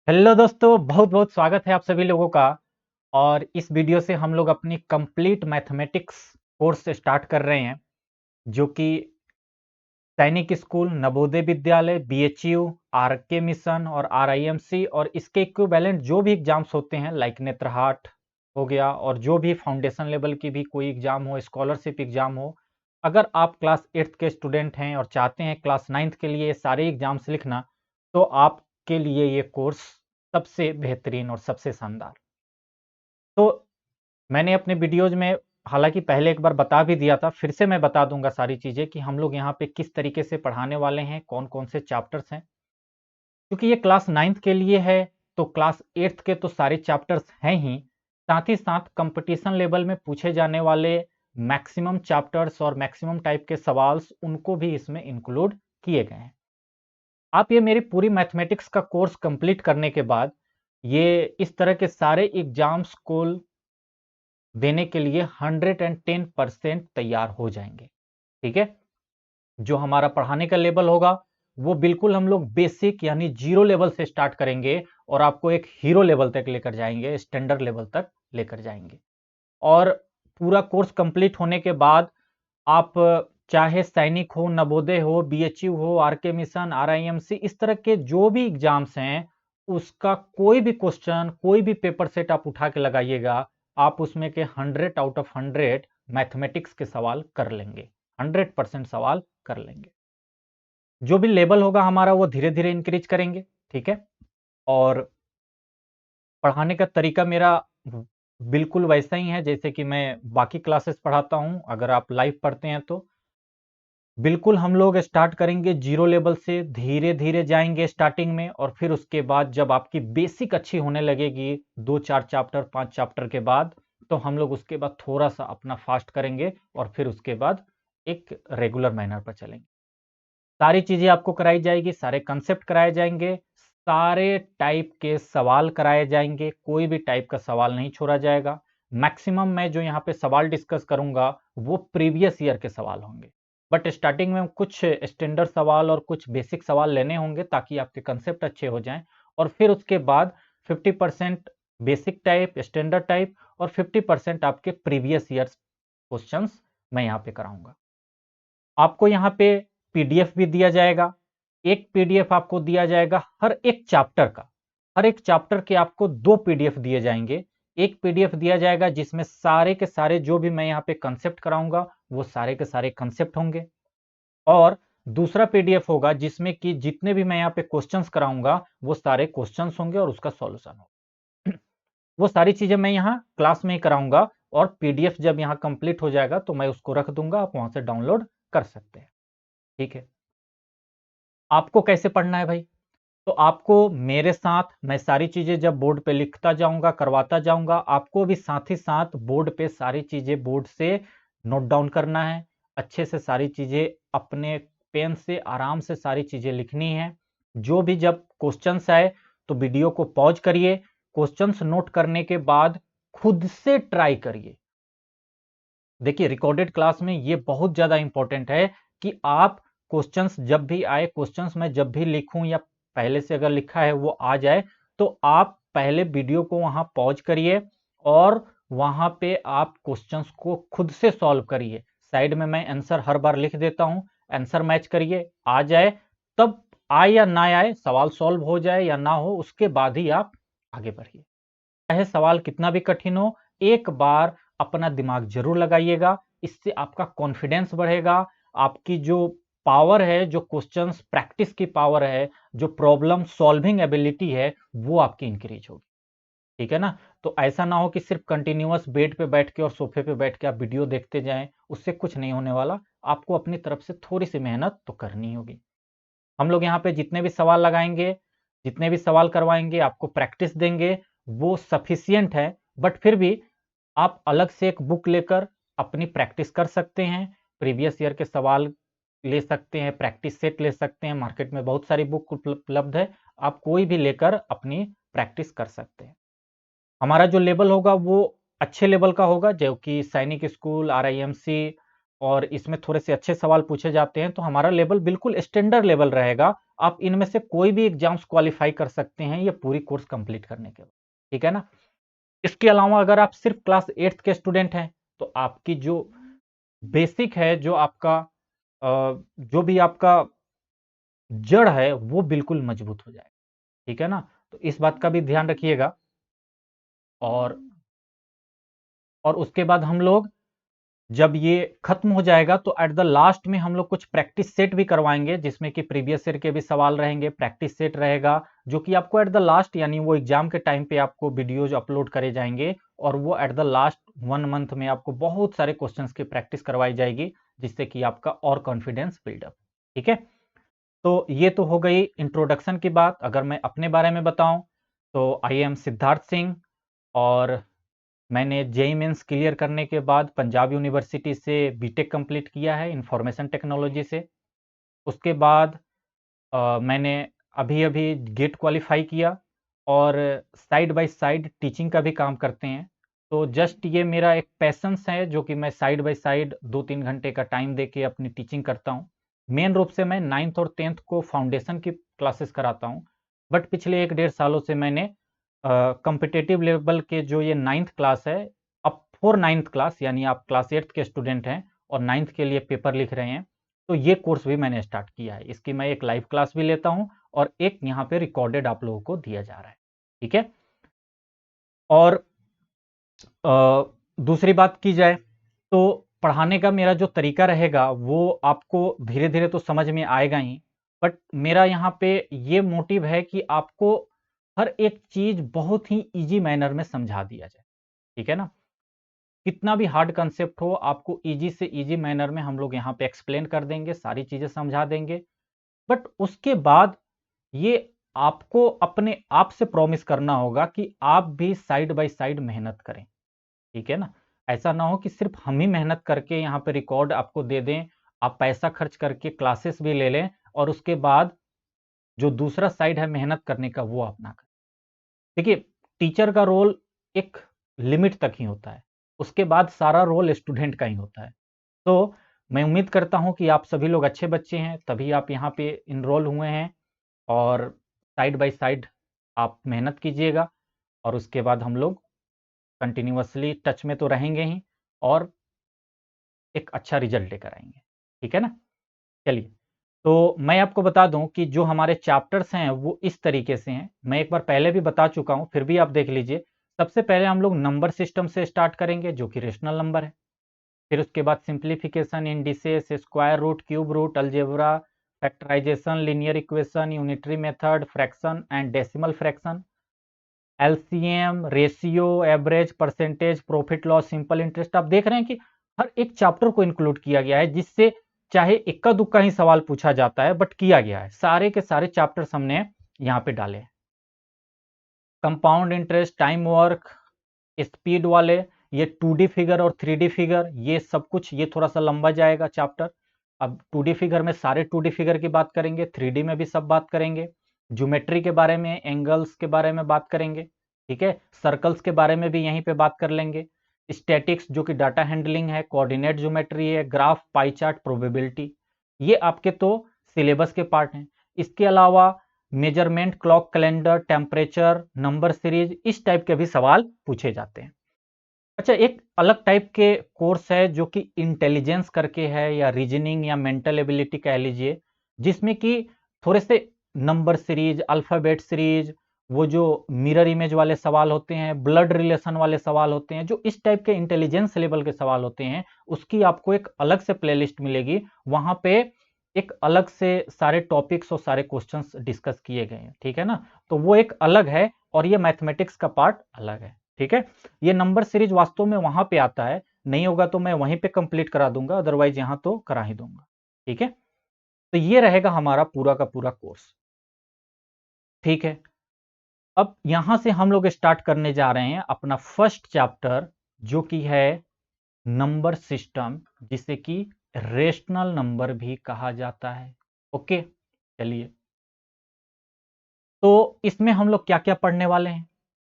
Hello दोस्तों, बहुत बहुत स्वागत है आप सभी लोगों का। और इस वीडियो से हम लोग अपनी कंप्लीट मैथमेटिक्स कोर्स स्टार्ट कर रहे हैं, जो कि सैनिक school, Navodaya Vidyalaya, BHU, RK mission और आरआईएमसी और इसके इक्विवेलेंट जो भी एग्जाम्स होते हैं लाइक नेत्रहाट हो गया, और जो भी फाउंडेशन लेवल की भी कोई एग्जाम हो, स्कॉलरशिप एग्जाम हो। अगर आप क्लास 8th के स्टूडेंट हैं और चाहते हैं क्लास 9th के लिए सारे एग्जाम्स लिखना, तो आपके लिए ये कोर्स सबसे बेहतरीन और सबसे शानदार। तो मैंने अपने वीडियोज में हालांकि पहले एक बार बता भी दिया था, फिर से मैं बता दूंगा सारी चीजें कि हम लोग यहाँ पे किस तरीके से पढ़ाने वाले हैं, कौन कौन से चैप्टर्स हैं। क्योंकि ये क्लास 9th के लिए है, तो क्लास 8th के तो सारे चैप्टर्स हैं ही, साथ ही साथ कंपटीशन लेवल में पूछे जाने वाले मैक्सिमम चैप्टर्स और मैक्सिमम टाइप के सवाल उनको भी इसमें इंक्लूड किए गए हैं। आप ये मेरी पूरी मैथमेटिक्स का कोर्स कंप्लीट करने के बाद ये इस तरह के सारे एग्जाम्स को देने के लिए 110% तैयार हो जाएंगे। ठीक है, जो हमारा पढ़ाने का लेवल होगा वो बिल्कुल हम लोग बेसिक यानी जीरो लेवल से स्टार्ट करेंगे और आपको एक हीरो लेवल तक लेकर जाएंगे, स्टैंडर्ड लेवल तक लेकर जाएंगे। और पूरा कोर्स कंप्लीट होने के बाद आप चाहे सैनिक हो, नवोदय हो, बीएचयू हो, आरके मिशन, आरआईएमसी, इस तरह के जो भी एग्जाम्स हैं उसका कोई भी क्वेश्चन, कोई भी पेपर सेट आप उठा के लगाइएगा, आप उसमें के 100 आउट ऑफ 100 मैथमेटिक्स के सवाल कर लेंगे, 100% सवाल कर लेंगे। जो भी लेवल होगा हमारा वो धीरे धीरे इंक्रीज करेंगे। ठीक है, और पढ़ाने का तरीका मेरा बिल्कुल वैसा ही है जैसे कि मैं बाकी क्लासेस पढ़ाता हूं। अगर आप लाइव पढ़ते हैं तो बिल्कुल हम लोग स्टार्ट करेंगे जीरो लेवल से, धीरे धीरे जाएंगे स्टार्टिंग में, और फिर उसके बाद जब आपकी बेसिक अच्छी होने लगेगी 2-4 चैप्टर 5 चैप्टर के बाद, तो हम लोग उसके बाद थोड़ा सा अपना फास्ट करेंगे और फिर उसके बाद एक रेगुलर मैनर पर चलेंगे। सारी चीजें आपको कराई जाएगी, सारे कंसेप्ट कराए जाएंगे, सारे टाइप के सवाल कराए जाएंगे, कोई भी टाइप का सवाल नहीं छोड़ा जाएगा। मैक्सिमम मैं जो यहाँ पे सवाल डिस्कस करूंगा वो प्रीवियस ईयर के सवाल होंगे, बट स्टार्टिंग में कुछ स्टैंडर्ड सवाल और कुछ बेसिक सवाल लेने होंगे ताकि आपके कंसेप्ट अच्छे हो जाएं। और फिर उसके बाद 50% बेसिक टाइप, स्टैंडर्ड टाइप और 50% आपके प्रीवियस ईयर क्वेश्चंस मैं यहाँ पे कराऊंगा। आपको यहाँ पे पीडीएफ भी दिया जाएगा। एक पीडीएफ आपको दिया जाएगा हर एक चैप्टर का। हर एक चैप्टर के आपको 2 पीडीएफ दिए जाएंगे। एक पीडीएफ दिया जाएगा जिसमें सारे के सारे जो भी मैं यहाँ पे कंसेप्ट कराऊंगा वो सारे के सारे कंसेप्ट होंगे, और दूसरा पीडीएफ होगा जिसमें कि जितने भी मैं यहाँ पे क्वेश्चंस कराऊंगा वो सारे क्वेश्चंस होंगे और उसका सॉल्यूशन होगा। वो सारी चीजें मैं यहाँ क्लास में ही कराऊंगा, और पीडीएफ जब यहाँ कंप्लीट हो जाएगा तो मैं उसको रख दूंगा, आप वहां से डाउनलोड कर सकते हैं। ठीक है, आपको कैसे पढ़ना है भाई? तो आपको मेरे साथ मैं सारी चीजें जब बोर्ड पे लिखता जाऊंगा, करवाता जाऊंगा, आपको भी साथ ही साथ बोर्ड पे सारी चीजें बोर्ड से नोट डाउन करना है। अच्छे से सारी चीजें अपने पेन से आराम से सारी चीजें लिखनी है। जो भी जब क्वेश्चंस आए तो वीडियो को पॉज करिए, क्वेश्चंस नोट करने के बाद खुद से ट्राई करिए। देखिए, रिकॉर्डेड क्लास में ये बहुत ज्यादा इंपॉर्टेंट है कि आप क्वेश्चंस जब भी आए, क्वेश्चंस मैं जब भी लिखूं या पहले से अगर लिखा है वो आ जाए, तो आप पहले वीडियो को वहां पॉज करिए और वहां पे आप क्वेश्चंस को खुद से सॉल्व करिए। साइड में मैं आंसर हर बार लिख देता हूं, आंसर मैच करिए, आ जाए तब, आए या ना आए, सवाल सॉल्व हो जाए या ना हो, उसके बाद ही आप आगे बढ़िए। चाहे सवाल कितना भी कठिन हो, एक बार अपना दिमाग जरूर लगाइएगा। इससे आपका कॉन्फिडेंस बढ़ेगा, आपकी जो पावर है, जो क्वेश्चंस प्रैक्टिस की पावर है, जो प्रॉब्लम सॉल्विंग एबिलिटी है, वो आपकी इंक्रीज होगी। ठीक है ना? तो ऐसा ना हो कि सिर्फ कंटिन्यूअस बेड पे बैठ के और सोफे पे बैठ के आप वीडियो देखते जाएं, उससे कुछ नहीं होने वाला। आपको अपनी तरफ से थोड़ी सी मेहनत तो करनी होगी। हम लोग यहाँ पे जितने भी सवाल लगाएंगे, जितने भी सवाल करवाएंगे, आपको प्रैक्टिस देंगे, वो सफिशियंट है। बट फिर भी आप अलग से एक बुक लेकर अपनी प्रैक्टिस कर सकते हैं, प्रीवियस ईयर के सवाल ले सकते हैं, प्रैक्टिस सेट ले सकते हैं, मार्केट में बहुत सारी बुक उपलब्ध है, आप कोई भी लेकर अपनी प्रैक्टिस कर सकते हैं। हमारा जो लेवल होगा वो अच्छे लेवल का होगा, जो कि सैनिक स्कूल, आरआईएमसी, और इसमें थोड़े से अच्छे सवाल पूछे जाते हैं, तो हमारा लेवल बिल्कुल स्टैंडर्ड लेवल रहेगा। आप इनमें से कोई भी एग्जाम्स क्वालिफाई कर सकते हैं ये पूरी कोर्स कंप्लीट करने के बाद, ठीक है ना। इसके अलावा अगर आप सिर्फ क्लास 8th के स्टूडेंट हैं तो आपकी जो बेसिक है, जो आपका जो भी आपका जड़ है वो बिल्कुल मजबूत हो जाएगा, ठीक है ना। तो इस बात का भी ध्यान रखिएगा। और उसके बाद हम लोग जब ये खत्म हो जाएगा तो एट द लास्ट में हम लोग कुछ प्रैक्टिस सेट भी करवाएंगे, जिसमें कि प्रीवियस ईयर के भी सवाल रहेंगे, प्रैक्टिस सेट रहेगा, जो कि आपको एट द लास्ट यानी वो एग्जाम के टाइम पे आपको वीडियोज अपलोड करे जाएंगे और वो एट द लास्ट 1 मंथ में आपको बहुत सारे क्वेश्चंस की प्रैक्टिस करवाई जाएगी, जिससे कि आपका और कॉन्फिडेंस बिल्डअप, ठीक है। तो ये तो हो गई इंट्रोडक्शन की बात। अगर मैं अपने बारे में बताऊं तो आई एम सिद्धार्थ सिंह, और मैंने जेईई मेंस क्लियर करने के बाद पंजाब यूनिवर्सिटी से बीटेक कंप्लीट किया है इंफॉर्मेशन टेक्नोलॉजी से। उसके बाद मैंने अभी अभी गेट क्वालिफाई किया और साइड बाय साइड टीचिंग का भी काम करते हैं। तो जस्ट ये मेरा एक पैशंस है, जो कि मैं साइड बाय साइड 2-3 घंटे का टाइम दे के अपनी टीचिंग करता हूँ। मेन रूप से मैं 9th और 10th को फाउंडेशन की क्लासेस कराता हूँ, बट पिछले 1-1.5 सालों से मैंने कॉम्पिटिटिव लेवल के जो ये 9th क्लास है, अब फॉर 9th क्लास यानी आप क्लास 8th के स्टूडेंट हैं और 9th के लिए पेपर लिख रहे हैं, तो ये कोर्स भी मैंने स्टार्ट किया है। इसकी मैं एक लाइव क्लास भी लेता हूँ और एक यहाँ पे रिकॉर्डेड आप लोगों को दिया जा रहा है, ठीक है। और दूसरी बात की जाए तो पढ़ाने का मेरा जो तरीका रहेगा वो आपको धीरे धीरे तो समझ में आएगा ही, बट मेरा यहाँ पे ये मोटिव है कि आपको हर एक चीज बहुत ही इजी मैनर में समझा दिया जाए, ठीक है ना। कितना भी हार्ड कंसेप्ट हो आपको इजी से इजी मैनर में हम लोग यहाँ पे एक्सप्लेन कर देंगे, सारी चीजें समझा देंगे। बट उसके बाद ये आपको अपने आप से प्रॉमिस करना होगा कि आप भी साइड बाय साइड मेहनत करें, ठीक है ना। ऐसा ना हो कि सिर्फ हम ही मेहनत करके यहाँ पे रिकॉर्ड आपको दे दें, आप पैसा खर्च करके क्लासेस भी ले लें और उसके बाद जो दूसरा साइड है मेहनत करने का वो आप ना करें। देखिए, टीचर का रोल एक लिमिट तक ही होता है, उसके बाद सारा रोल स्टूडेंट का ही होता है। तो मैं उम्मीद करता हूं कि आप सभी लोग अच्छे बच्चे हैं, तभी आप यहाँ पे इनरोल हुए हैं, और साइड बाय साइड आप मेहनत कीजिएगा और उसके बाद हम लोग कंटिन्यूअसली टच में तो रहेंगे ही और एक अच्छा रिजल्ट लेकर आएंगे, ठीक है ना। चलिए, तो मैं आपको बता दूं कि जो हमारे चैप्टर्स हैं वो इस तरीके से हैं। मैं एक बार पहले भी बता चुका हूं, फिर भी आप देख लीजिए। सबसे पहले हम लोग नंबर सिस्टम से स्टार्ट करेंगे, जो कि रेशनल नंबर है। फिर उसके बाद simplification, indices, square root, cube root, algebra, factorisation, linear equation, unitary method, fraction and decimal fraction, LCM, ratio, average, percentage, profit loss, simple interest. आप देख रहे हैं कि हर एक चैप्टर को इंक्लूड किया गया है, जिससे चाहे इक्का दुक्का ही सवाल पूछा जाता है बट किया गया है। सारे के सारे चैप्टर्स हमने यहाँ पे डाले। Compound interest, time work, speed वाले, ये 2D फिगर और 3D फिगर, ये सब कुछ, ये थोड़ा सा लंबा जाएगा चैप्टर। अब 2D फिगर में सारे 2D फिगर की बात करेंगे, 3D में भी सब बात करेंगे, ज्योमेट्री के बारे में, एंगल्स के बारे में बात करेंगे, ठीक है। सर्कल्स के बारे में भी यहीं पे बात कर लेंगे। स्टैटिक्स जो कि डाटा हैंडलिंग है, कोऑर्डिनेट ज्योमेट्री है, ग्राफ, पाई चार्ट, प्रोबेबिलिटी, ये आपके तो सिलेबस के पार्ट हैं। इसके अलावा measurement, clock calendar, temperature, number series, इस टाइप के भी सवाल पूछे जाते हैं। अच्छा, एक अलग टाइप के कोर्स है जो कि इंटेलिजेंस करके है, या रीजनिंग या मेंटल एबिलिटी कह लीजिए, जिसमें कि थोड़े से नंबर सीरीज, अल्फाबेट सीरीज, वो जो मिरर इमेज वाले सवाल होते हैं, ब्लड रिलेशन वाले सवाल होते हैं, जो इस टाइप के इंटेलिजेंस लेवल के सवाल होते हैं, उसकी आपको एक अलग से प्लेलिस्ट मिलेगी। वहां पे एक अलग से सारे टॉपिक्स और सारे क्वेश्चंस डिस्कस किए गए हैं, ठीक है ना। तो वो एक अलग है और ये मैथमेटिक्स का पार्ट अलग है, ठीक है। ये नंबर सीरीज वास्तव में वहां पे आता है, नहीं होगा तो मैं वहीं पे कंप्लीट करा दूंगा, अदरवाइज यहां तो करा ही दूंगा, ठीक है। तो ये रहेगा हमारा पूरा का पूरा कोर्स, ठीक है। अब यहां से हम लोग स्टार्ट करने जा रहे हैं अपना फर्स्ट चैप्टर, जो कि है नंबर सिस्टम, जिसे कि रेशनल नंबर भी कहा जाता है। ओके, चलिए, तो इसमें हम लोग क्या क्या पढ़ने वाले हैं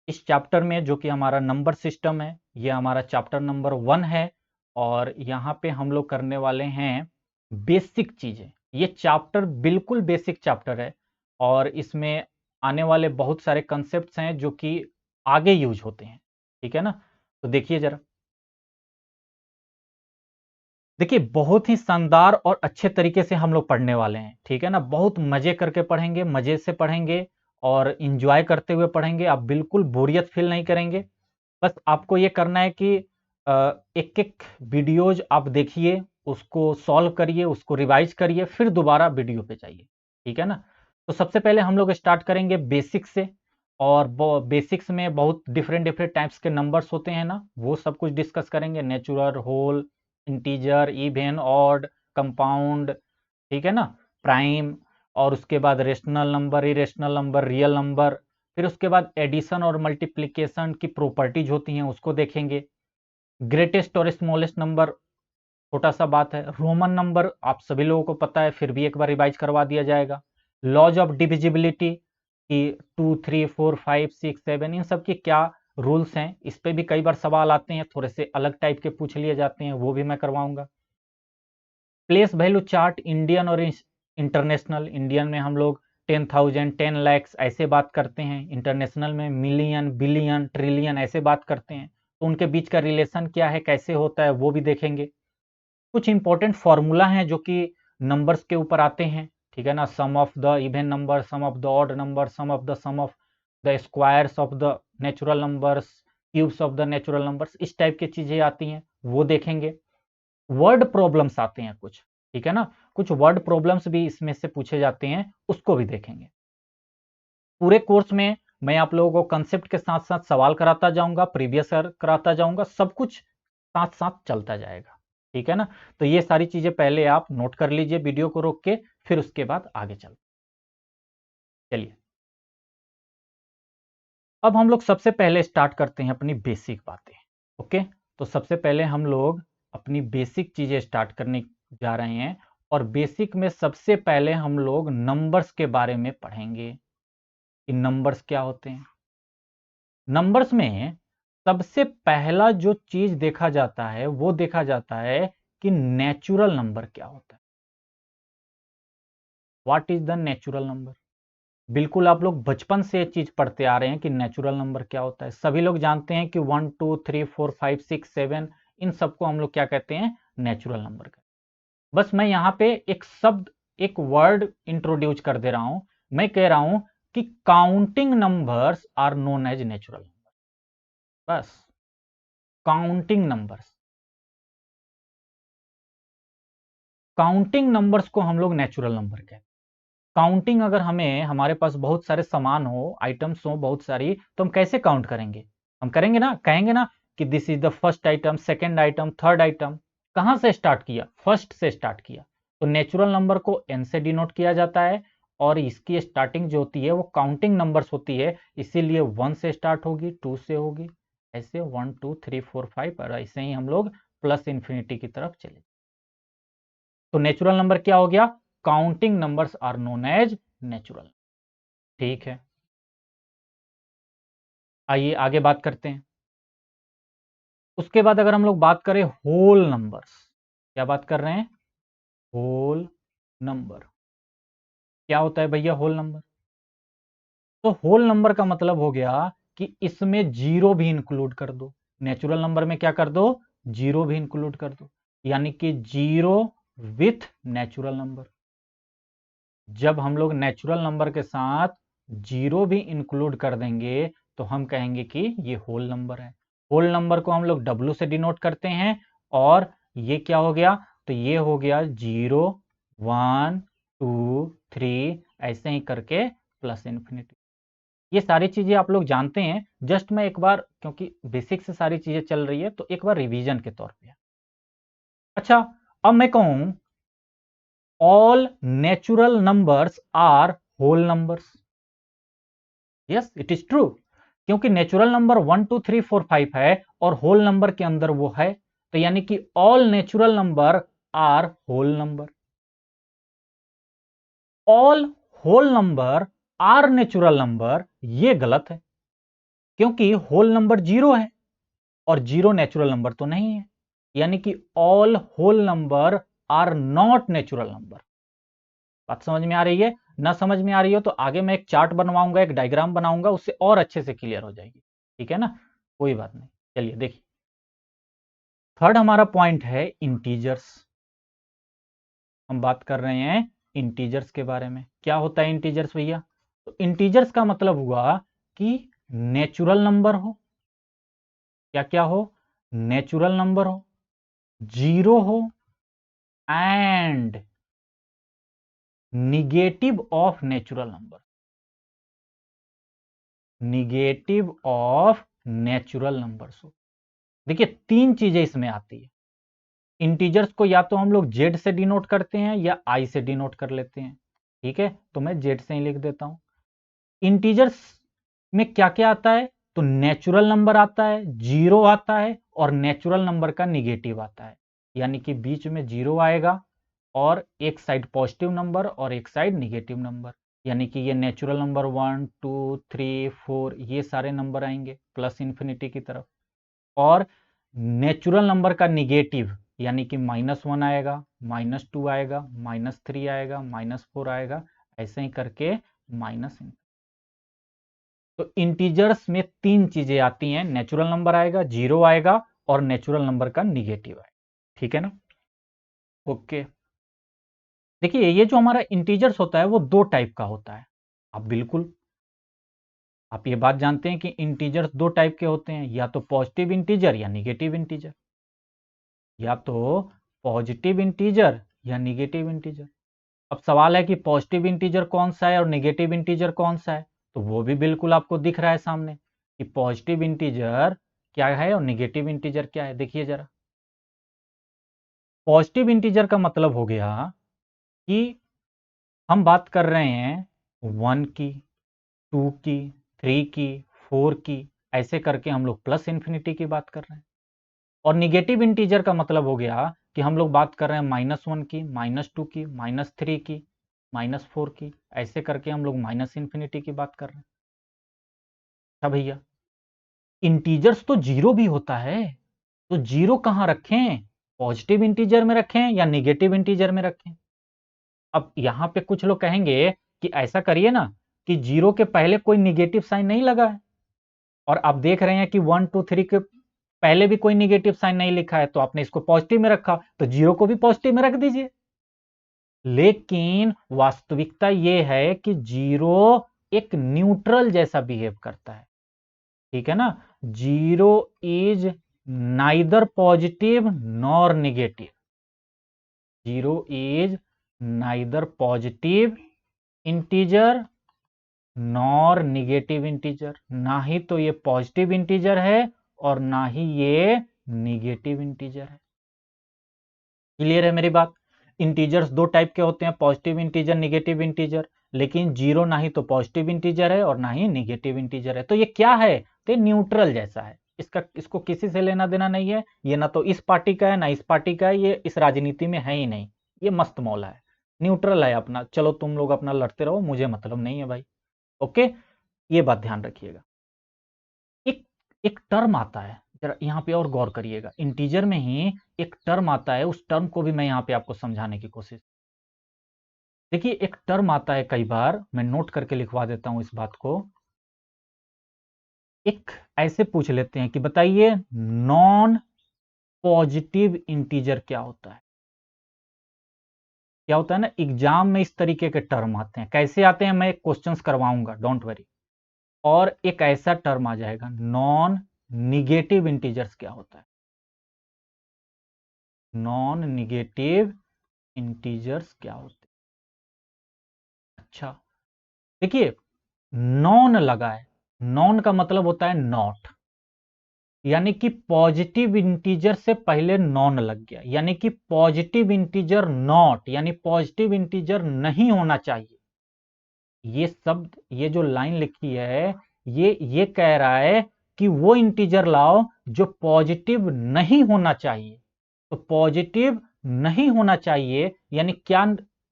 इस चैप्टर में, जो कि हमारा नंबर सिस्टम है। ये हमारा चैप्टर नंबर 1 है और यहाँ पे हम लोग करने वाले हैं बेसिक चीजें। ये चैप्टर बिल्कुल बेसिक चैप्टर है, और इसमें आने वाले बहुत सारे कंसेप्ट्स हैं जो कि आगे यूज होते हैं, ठीक है ना। तो देखिए जरा, देखिए बहुत ही शानदार और अच्छे तरीके से हम लोग पढ़ने वाले हैं, ठीक है ना। बहुत मजे करके पढ़ेंगे, मजे से पढ़ेंगे और इंजॉय करते हुए पढ़ेंगे। आप बिल्कुल बोरियत फील नहीं करेंगे। बस आपको ये करना है कि एक एक वीडियोज आप देखिए, उसको सॉल्व करिए, उसको रिवाइज करिए, फिर दोबारा वीडियो पे जाइए, ठीक है ना। तो सबसे पहले हम लोग स्टार्ट करेंगे बेसिक से, और बेसिक्स में बहुत डिफरेंट डिफरेंट टाइप्स के नंबर्स होते हैं ना, वो सब कुछ डिस्कस करेंगे। Natural, whole, integer, even, odd, compound, ठीक है ना, प्राइम, और उसके बाद rational number, irrational number, real number. फिर उसके बाद एडिशन और मल्टीप्लिकेशन की प्रॉपर्टीज होती हैं, उसको देखेंगे। ग्रेटेस्ट और स्मॉलेस्ट नंबर छोटा सा बात है। रोमन नंबर आप सभी लोगों को पता है, फिर भी एक बार रिवाइज करवा दिया जाएगा। लॉज ऑफ डिविजिबिलिटी कि 2, 3, 4, 5, 6, 7 इन सब के क्या रूल्स हैं, इस पे भी कई बार सवाल आते हैं, थोड़े से अलग टाइप के पूछ लिए जाते हैं, वो भी मैं करवाऊंगा। प्लेस वैल्यू चार्ट, इंडियन और इंटरनेशनल। इंडियन में हम लोग 10,000, 10 लैक्स ऐसे बात करते हैं, इंटरनेशनल में मिलियन, बिलियन, ट्रिलियन ऐसे बात करते हैं। तो उनके बीच का रिलेशन क्या है, कैसे होता है, वो भी देखेंगे। कुछ इंपॉर्टेंट फॉर्मूला हैं जो कि नंबर्स के ऊपर आते हैं, ठीक है ना। Sum of the even number, sum of the odd number, sum of the squares of the natural numbers, cubes of the natural numbers, इस टाइप की चीजें आती हैं, वो देखेंगे। वर्ड प्रॉब्लम्स आते हैं कुछ, ठीक है ना, कुछ वर्ड प्रॉब्लम्स भी इसमें से पूछे जाते हैं, उसको भी देखेंगे। पूरे कोर्स में मैं आप लोगों को कंसेप्ट के साथ साथ सवाल कराता जाऊंगा, प्रीवियस कराता जाऊंगा, सब कुछ साथ साथ चलता जाएगा, ठीक है ना। तो ये सारी चीजें पहले आप नोट कर लीजिए वीडियो को रोक के, फिर उसके बाद आगे चलिए। अब हम लोग सबसे पहले स्टार्ट करते हैं अपनी बेसिक बातें, ओके। तो सबसे पहले हम लोग अपनी बेसिक चीजें स्टार्ट करने जा रहे हैं, और बेसिक में सबसे पहले हम लोग नंबर्स के बारे में पढ़ेंगे कि नंबर्स क्या होते हैं। नंबर्स में सबसे पहला जो चीज देखा जाता है वो देखा जाता है कि नेचुरल नंबर क्या होता है। What is the natural number. बिल्कुल आप लोग बचपन से ये चीज पढ़ते आ रहे हैं कि नेचुरल नंबर क्या होता है। सभी लोग जानते हैं कि 1, 2, 3, 4, 5, 6, 7 इन सबको हम लोग क्या कहते हैं, नेचुरल नंबर का। बस मैं यहां पे एक शब्द, एक वर्ड इंट्रोड्यूस कर दे रहा हूं। मैं कह रहा हूं कि counting numbers are known as natural number. बस, काउंटिंग नंबर्स, काउंटिंग नंबर्स को हम लोग नेचुरल नंबर कहते हैं। काउंटिंग, अगर हमें, हमारे पास बहुत सारे सामान हो, आइटम्स हो बहुत सारी, तो हम कैसे काउंट करेंगे। हम करेंगे ना, कहेंगे ना कि this is the first item, second item, third item. कहां से स्टार्ट किया, फर्स्ट से स्टार्ट किया। तो नेचुरल नंबर को एन से डिनोट किया जाता है, और इसकी स्टार्टिंग जो होती है वो काउंटिंग नंबर्स होती है, इसीलिए 1 से स्टार्ट होगी, 2 से होगी, ऐसे 1, 2, 3, 4, 5, और ऐसे ही हम लोग प्लस इंफिनिटी की तरफ चले। तो नेचुरल नंबर क्या हो गया, counting numbers are known as natural. ठीक है, आइए आगे बात करते हैं। उसके बाद अगर हम लोग बात करें होल नंबर्स, क्या बात कर रहे हैं, होल नंबर क्या होता है भैया, होल नंबर। तो होल नंबर का मतलब हो गया कि इसमें जीरो भी इंक्लूड कर दो। नेचुरल नंबर में क्या कर दो, जीरो भी इंक्लूड कर दो, यानी कि जीरो विथ नेचुरल नंबर। जब हम लोग नेचुरल नंबर के साथ जीरो भी इंक्लूड कर देंगे तो हम कहेंगे कि ये होल नंबर है। होल नंबर को हम लोग डब्ल्यू से डिनोट करते हैं, और ये क्या हो गया, तो ये हो गया 0, 1, 2, 3 ऐसे ही करके प्लस इन्फिनिटी। ये सारी चीजें आप लोग जानते हैं, जस्ट मैं एक बार, क्योंकि बेसिक से सारी चीजें चल रही है तो एक बार रिवीजन के तौर पे। अच्छा, अब मैं कहूं all natural numbers are whole numbers. yes it is true, क्योंकि नेचुरल नंबर 1, 2, 3, 4, 5 है और होल नंबर के अंदर वो है, तो यानी कि all natural number are whole number. All whole number are natural number, ये गलत है, क्योंकि होल नंबर जीरो है और जीरो नेचुरल नंबर तो नहीं है, यानी कि all whole number are not natural number. बात समझ में आ रही है। ना समझ में आ रही हो तो आगे मैं एक चार्ट बनवाऊंगा, एक डायग्राम बनाऊंगा, उससे और अच्छे से क्लियर हो जाएगी। ठीक है ना, कोई बात नहीं। चलिए देखिए, थर्ड हमारा पॉइंट है इंटीजर्स। हम बात कर रहे हैं इंटीजर्स के बारे में। क्या होता है इंटीजर्स भैया? तो इंटीजर्स का मतलब हुआ कि नेचुरल नंबर हो। क्या क्या हो? नेचुरल नंबर हो, जीरो हो, and negative of natural number. Negative of natural numbers हो। देखिए, तीन चीजें इसमें आती है। इंटीजर्स को या तो हम लोग जेड से डिनोट करते हैं या आई से डिनोट कर लेते हैं। ठीक है, तो मैं जेड से ही लिख देता हूं। इंटीजर्स में क्या क्या आता है? तो नेचुरल नंबर आता है, जीरो आता है, और नेचुरल नंबर का निगेटिव आता है। यानी कि बीच में जीरो आएगा और एक साइड पॉजिटिव नंबर और एक साइड निगेटिव नंबर। यानी कि ये नेचुरल नंबर 1 2 3 4 ये सारे नंबर आएंगे प्लस इंफिनिटी की तरफ। और नेचुरल नंबर का निगेटिव यानी कि -1 आएगा, -2 आएगा, -3 आएगा, -4 आएगा, ऐसे ही करके माइनस। तो इंटीजर्स में तीन चीजें आती हैं, नेचुरल नंबर आएगा, जीरो आएगा, और नेचुरल नंबर का निगेटिव आएगा। ठीक है ना, ओके। देखिए, ये जो हमारा इंटीजर्स होता है वो दो टाइप का होता है। आप ये बात जानते हैं कि इंटीजर्स दो टाइप के होते हैं, या तो पॉजिटिव इंटीजर या निगेटिव इंटीजर। या तो पॉजिटिव इंटीजर या निगेटिव इंटीजर। अब सवाल है कि पॉजिटिव इंटीजर कौन सा है और निगेटिव इंटीजर कौन सा है, तो वो भी बिल्कुल आपको दिख रहा है सामने कि पॉजिटिव इंटीजर क्या है और निगेटिव इंटीजर क्या है। देखिए जरा, पॉजिटिव इंटीजर का मतलब हो गया कि हम बात कर रहे हैं 1 की, 2 की, 3 की, 4 की, ऐसे करके हम लोग प्लस इंफिनिटी की बात कर रहे हैं। और निगेटिव इंटीजर का मतलब हो गया कि हम लोग बात कर रहे हैं -1 की, -2 की, -3 की, -4 की, ऐसे करके हम लोग माइनस इंफिनिटी की बात कर रहे हैं। अच्छा भैया, इंटीजर्स तो जीरो भी होता है, तो जीरो कहां रखें? पॉजिटिव इंटीजर में रखें या निगेटिव इंटीजर में रखें? अब यहां पे कुछ लोग कहेंगे कि ऐसा करिए ना कि जीरो के पहले कोई निगेटिव साइन नहीं लगा है, और आप देख रहे हैं कि 1 2 3 के पहले भी कोई निगेटिव साइन नहीं लिखा है, तो आपने इसको पॉजिटिव में रखा, तो जीरो को भी पॉजिटिव में रख दीजिए। लेकिन वास्तविकता यह है कि जीरो एक न्यूट्रल जैसा बिहेव करता है। ठीक है ना, zero is neither positive nor negative. Zero is neither positive integer nor negative integer. ना ही तो ये पॉजिटिव इंटीजर है और ना ही ये निगेटिव इंटीजर है। क्लियर है मेरी बात? इंटीजर्स दो टाइप के होते हैं, पॉजिटिव इंटीजर, निगेटिव इंटीजर। लेकिन जीरो ना ही तो पॉजिटिव इंटीजर है और ना ही निगेटिव इंटीजर है। तो ये क्या है? तो न्यूट्रल जैसा है। इसको किसी से लेना देना नहीं है। ये ना तो इस पार्टी का है ना इस पार्टी का है, ये इस राजनीति में है ही नहीं। ये मस्त मौला है, न्यूट्रल है अपना। चलो तुम लोग अपना लड़ते रहो, मुझे मतलब नहीं है भाई। ओके, ये बात ध्यान रखिएगा। एक एक टर्म आता है, जरा यहाँ पे और गौर करिएगा। इंटीजर में ही एक टर्म आता है, उस टर्म को भी मैं यहाँ पे आपको समझाने की कोशिश। देखिए, एक टर्म आता है, कई बार मैं नोट करके लिखवा देता हूं इस बात को। एक ऐसे पूछ लेते हैं कि बताइए नॉन पॉजिटिव इंटीजर क्या होता है? क्या होता है ना, एग्जाम में इस तरीके के टर्म आते हैं। कैसे आते हैं मैं क्वेश्चंस करवाऊंगा, डोंट वरी। और एक ऐसा टर्म आ जाएगा, नॉन निगेटिव इंटीजर्स क्या होता है? नॉन निगेटिव इंटीजर्स क्या होते हैं? अच्छा, देखिए, नॉन लगा है। नॉन का मतलब होता है नॉट, यानी कि पॉजिटिव इंटीजर से पहले नॉन लग गया, यानी कि पॉजिटिव इंटीजर नॉट, यानी पॉजिटिव इंटीजर नहीं होना चाहिए। ये शब्द, ये जो लाइन लिखी है, ये कह रहा है कि वो इंटीजर लाओ जो पॉजिटिव नहीं होना चाहिए। तो पॉजिटिव नहीं होना चाहिए यानी क्या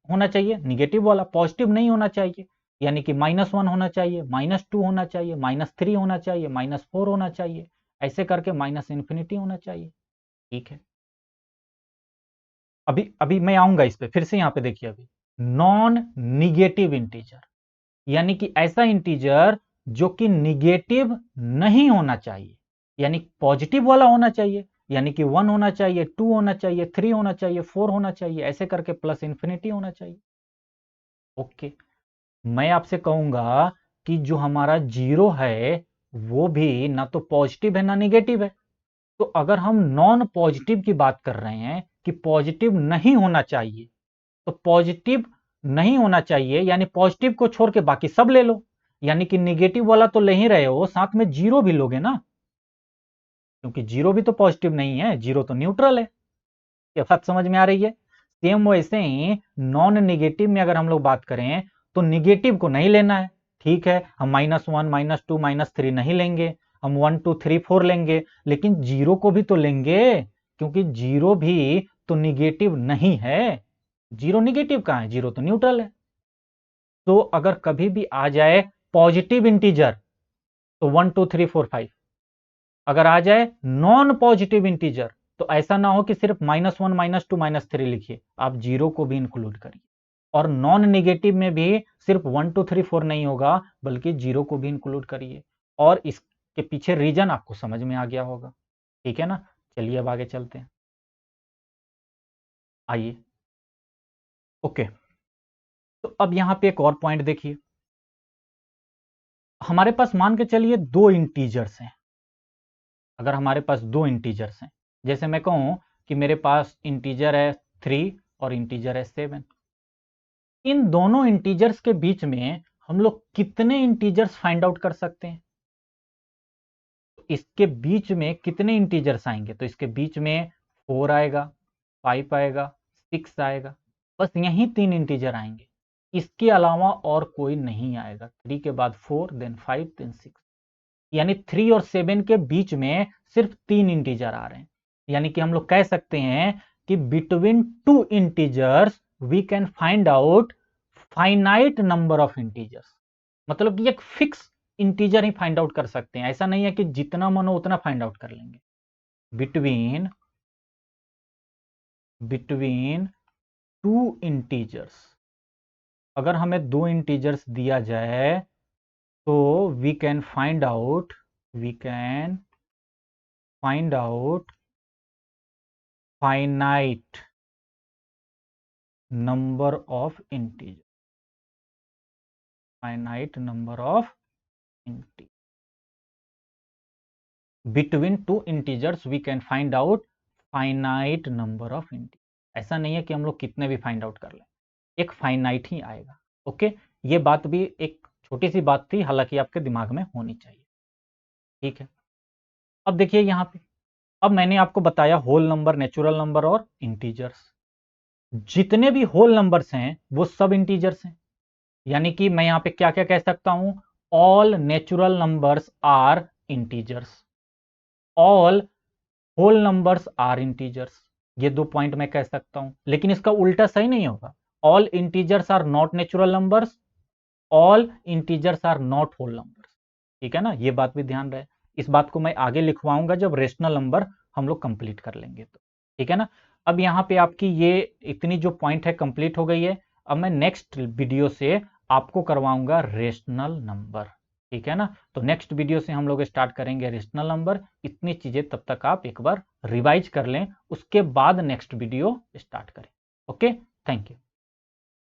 होना चाहिए? निगेटिव वाला। पॉजिटिव नहीं होना चाहिए यानी कि -1 होना चाहिए, -2 होना चाहिए, -3 होना चाहिए, -4 होना चाहिए, ऐसे करके माइनस इंफिनिटी होना चाहिए। ठीक है, अभी अभी मैं आऊंगा इस पे, फिर से यहां पे देखिए। अभी नॉन निगेटिव इंटीजर, यानी कि ऐसा इंटीजर जो कि निगेटिव नहीं होना चाहिए, यानी पॉजिटिव वाला होना चाहिए, यानी कि 1 होना चाहिए, 2 होना चाहिए, 3 होना चाहिए, 4 होना चाहिए, ऐसे करके प्लस इंफिनिटी होना चाहिए। ओके, मैं आपसे कहूंगा कि जो हमारा 0 है वो भी ना तो पॉजिटिव है ना निगेटिव है। तो अगर हम नॉन पॉजिटिव की बात कर रहे हैं कि पॉजिटिव नहीं होना चाहिए, तो पॉजिटिव नहीं होना चाहिए यानी पॉजिटिव को छोड़ के बाकी सब ले लो, यानी कि निगेटिव वाला तो ले ही रहे हो, साथ में 0 भी लोगे ना, क्योंकि 0 भी तो पॉजिटिव नहीं है, 0 तो न्यूट्रल है। ये बात समझ में आ रही है? सेम वैसे ही नॉन निगेटिव में अगर हम लोग बात करें तो निगेटिव को नहीं लेना है, ठीक है, हम -1 -2 -3 नहीं लेंगे, हम 1 2 3 4 लेंगे, लेकिन 0 को भी तो लेंगे, क्योंकि 0 भी तो निगेटिव नहीं है। 0 निगेटिव कहां है, 0 तो न्यूट्रल है। तो अगर कभी भी आ जाए पॉजिटिव इंटीजर तो 1 2 3 4 5, अगर आ जाए नॉन पॉजिटिव इंटीजर तो ऐसा ना हो कि सिर्फ -1 -2 -3 लिखिए, आप 0 को भी इंक्लूड करिए। और नॉन निगेटिव में भी सिर्फ 1 2 3 4 नहीं होगा, बल्कि 0 को भी इंक्लूड करिए। और इसके पीछे रीजन आपको समझ में आ गया होगा, ठीक है ना? चलिए अब आगे चलते हैं, आइए। ओके, तो अब यहां पे एक और पॉइंट देखिए, हमारे पास मान के चलिए दो इंटीजर्स हैं। अगर हमारे पास दो इंटीजर्स हैं, जैसे मैं कहूं कि मेरे पास इंटीजर है 3 और इंटीजर है 7, इन दोनों इंटीजर्स के बीच में हम लोग कितने इंटीजर्स फाइंड आउट कर सकते हैं? तो इसके बीच में कितने इंटीजर्स आएंगे? तो इसके बीच में 4 आएगा, 5 आएगा, 6 आएगा, बस यही 3 इंटीजर आएंगे, इसके अलावा और कोई नहीं आएगा। 3 के बाद 4, देन 5, देन 6, यानी 3 और 7 के बीच में सिर्फ 3 इंटीजर आ रहे हैं। यानी कि हम लोग कह सकते हैं कि between two integers we can find out finite number of integers, मतलब कि एक फिक्स इंटीजर ही फाइंड आउट कर सकते हैं, ऐसा नहीं है कि जितना मन हो उतना फाइंड आउट कर लेंगे। बिटवीन बिटवीन टू इंटीजर्स, अगर हमें दो इंटीजर्स दिया जाए तो we can find out finite number of integer, finite number of integer. Between two integers we can find out finite number of integer. ऐसा नहीं है कि हम लोग कितने भी फाइंड आउट कर लें, एक फाइनाइट ही आएगा। ओके, ये बात भी एक छोटी सी बात थी, हालांकि आपके दिमाग में होनी चाहिए, ठीक है। अब देखिए यहां पे, अब मैंने आपको बताया होल नंबर, नेचुरल नंबर और इंटीजर्स। जितने भी होल नंबर्स हैं वो सब इंटीजर्स हैं, यानी कि मैं यहां पे क्या क्या कह सकता हूं, all natural numbers are integers, all whole numbers are integers, ये 2 पॉइंट मैं कह सकता हूं। लेकिन इसका उल्टा सही नहीं होगा, all integers are not natural numbers, all integers are not whole numbers, ठीक है ना? ये बात भी ध्यान रहे, इस बात को मैं आगे लिखवाऊंगा जब रेशनल नंबर हम लोग कंप्लीट कर लेंगे तो, ठीक है ना? अब यहां पे आपकी ये इतनी जो पॉइंट है कंप्लीट हो गई है। अब मैं नेक्स्ट वीडियो से आपको करवाऊंगा रेशनल नंबर, ठीक है ना? तो नेक्स्ट वीडियो से हम लोग स्टार्ट करेंगे रेशनल नंबर। इतनी चीजें तब तक आप एक बार रिवाइज कर लें, उसके बाद नेक्स्ट वीडियो स्टार्ट करें। Okay, thank you.